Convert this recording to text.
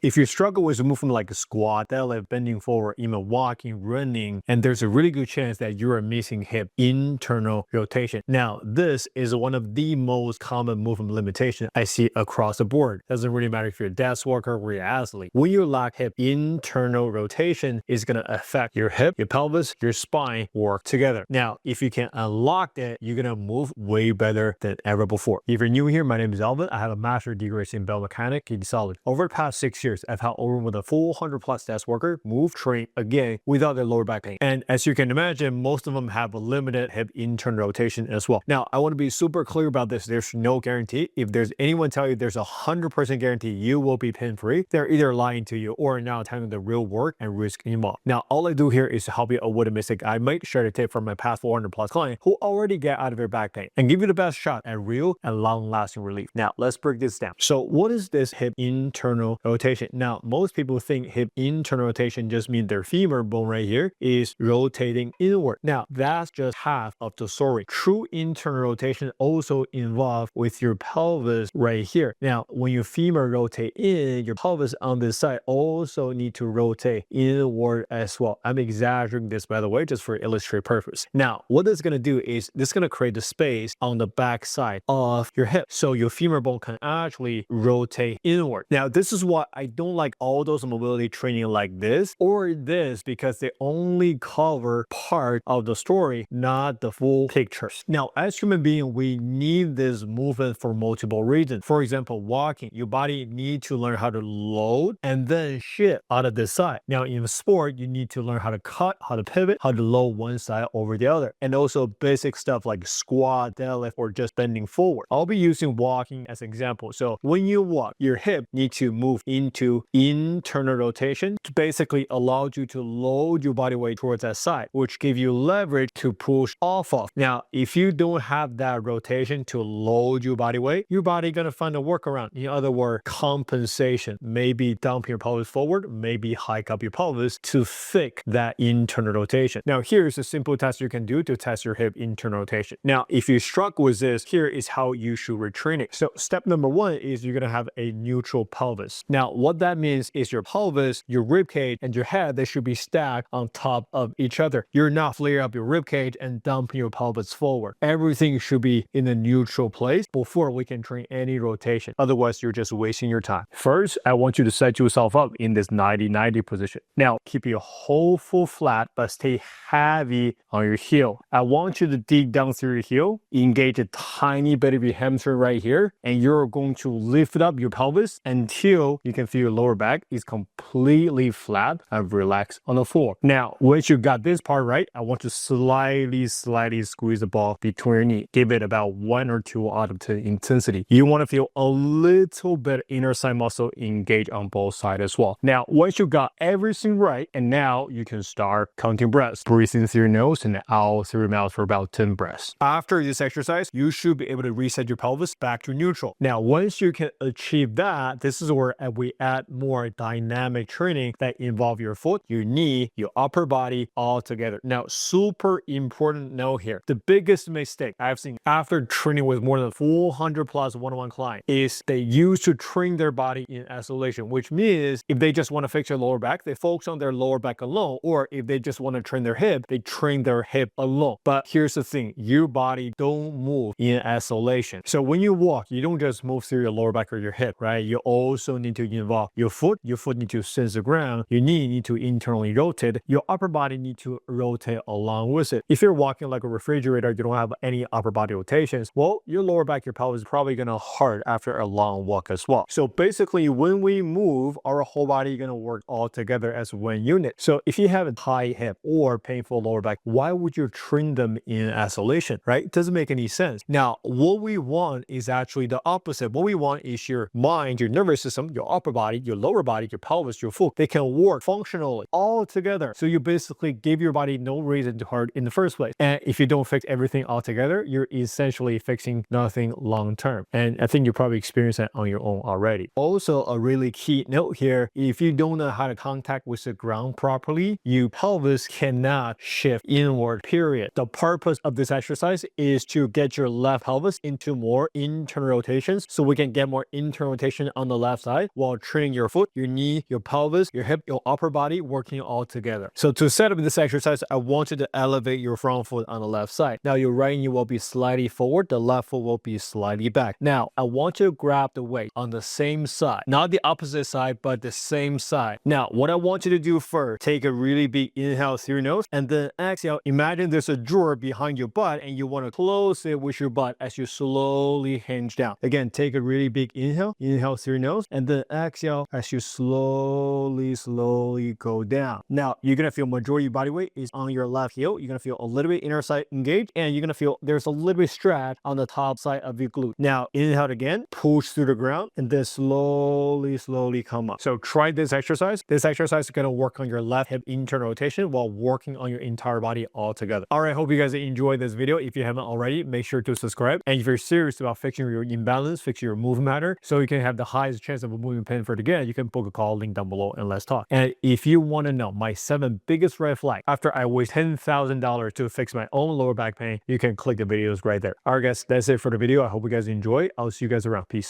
If you struggle with a movement like a squat, deadlift, bending forward, even walking, running, and there's a really good chance that you are missing hip internal rotation. Now, this is one of the most common movement limitations I see across the board. Doesn't really matter if you're a desk worker or you're an athlete. When you lack hip internal rotation, it's going to affect your hip, your pelvis, your spine work together. Now, if you can unlock that, you're going to move way better than ever before. If you're new here, my name is Alvin. I have a master's degree in biomechanics in solid. Over the past 6 years, I've helped over with a full 100+ desk worker move, train again without their lower back pain. And as you can imagine, most of them have a limited hip internal rotation as well. Now, I want to be super clear about this. There's no guarantee. If there's anyone tell you there's 100% guarantee you will be pain-free, they're either lying to you or not telling the real work and risk involved. Now, all I do here is to help you avoid a mistake. I might share a tip from my past 400+ client who already get out of their back pain and give you the best shot at real and long-lasting relief. Now, let's break this down. So what is this hip internal rotation? Now, most people think hip internal rotation just means their femur bone right here is rotating inward. Now, that's just half of the story. True internal rotation also involves with your pelvis right here. Now, when your femur rotate in, your pelvis on this side also need to rotate inward as well. I'm exaggerating this, by the way, just for illustrative purpose. Now, what it's going to do is this is going to create the space on the back side of your hip, so your femur bone can actually rotate inward. Now, this is why I don't like all those mobility training like this or this, because they only cover part of the story, not the full picture. Now, as human beings, we need this movement for multiple reasons. For example, walking, your body needs to learn how to load and then shift out of this side. Now, in sport, you need to learn how to cut, how to pivot, how to load one side over the other, and also basic stuff like squat, deadlift, or just bending forward. I'll be using walking as an example. So when you walk, your hip needs to move into internal rotation to basically allow you to load your body weight towards that side, which give you leverage to push off of. Now, if you don't have that rotation to load your body weight, your body gonna find a workaround. In other words, compensation. Maybe dump your pelvis forward, maybe hike up your pelvis to fix that internal rotation. Now, here's a simple test you can do to test your hip internal rotation. Now, if you struggle with this, here is how you should retrain it. So step number one is you're gonna have a neutral pelvis. Now, what that means is your pelvis, your rib cage, and your head, they should be stacked on top of each other. You're not flaring up your rib cage and dumping your pelvis forward. Everything should be in a neutral place before we can train any rotation. Otherwise, you're just wasting your time. First, I want you to set yourself up in this 90-90 position. Now, keep your whole foot flat, but stay heavy on your heel. I want you to dig down through your heel, engage a tiny bit of your hamstring right here, and you're going to lift up your pelvis until you can feel your lower back is completely flat and relaxed on the floor. Now, once you got this part right, I want to slightly squeeze the ball between your knee. Give it about 1 or 2 out of 10 intensity. You want to feel a little bit inner side muscle engage on both sides as well. Now, once you got everything right, and now you can start counting breaths. Breathe in through your nose and out through your mouth for about 10 breaths. After this exercise, you should be able to reset your pelvis back to neutral. Now, once you can achieve that, this is where we add more dynamic training that involve your foot, your knee, your upper body all together. Now, super important note here. The biggest mistake I've seen after training with more than 400+ one-on-one clients is they used to train their body in isolation, which means if they just want to fix their lower back, they focus on their lower back alone, or if they just want to train their hip, they train their hip alone. But here's the thing, your body don't move in isolation. So when you walk, you don't just move through your lower back or your hip, right? You also need to involve your foot need to sense the ground, your knee need to internally rotate, your upper body need to rotate along with it. If you're walking like a refrigerator, you don't have any upper body rotations, well, your lower back, your pelvis is probably gonna hurt after a long walk as well. So basically, when we move, our whole body is gonna work all together as one unit. So if you have a high hip or painful lower back, why would you train them in isolation, right? It doesn't make any sense. Now, what we want is actually the opposite. What we want is your mind, your nervous system, your upper body, your lower body, your pelvis, your foot, they can work functionally all together. So you basically give your body no reason to hurt in the first place. And if you don't fix everything all together, you're essentially fixing nothing long term. And I think you probably experienced that on your own already. Also, a really key note here, if you don't know how to contact with the ground properly, your pelvis cannot shift inward, period. The purpose of this exercise is to get your left pelvis into more internal rotations so we can get more internal rotation on the left side while training your foot, your knee, your pelvis, your hip, your upper body working all together. So to set up this exercise, I want you to elevate your front foot on the left side. Now your right knee will be slightly forward, the left foot will be slightly back. Now I want you to grab the weight on the same side, not the opposite side, but the same side. Now what I want you to do first, take a really big inhale through your nose and then exhale. Imagine there's a drawer behind your butt and you want to close it with your butt as you slowly hinge down. Again, take a really big inhale through your nose and then exhale as you slowly go down. Now you're gonna feel majority of your body weight is on your left heel. You're gonna feel a little bit inner side engaged and you're gonna feel there's a little bit stretch on the top side of your glute. Now inhale again, push through the ground and then slowly come up. So try this exercise. This exercise is gonna work on your left hip internal rotation while working on your entire body all together. All right, hope you guys enjoyed this video. If you haven't already, make sure to subscribe. And if you're serious about fixing your imbalance, fixing your movement pattern, so you can have the highest chance of a movement pain for it again, you can book a call, link down below, and let's talk. And if you want to know my 7 biggest red flags after I waste $10,000 to fix my own lower back pain, you can click the videos right there. All right, guys, that's it for the video. I hope you guys enjoy. I'll see you guys around. Peace.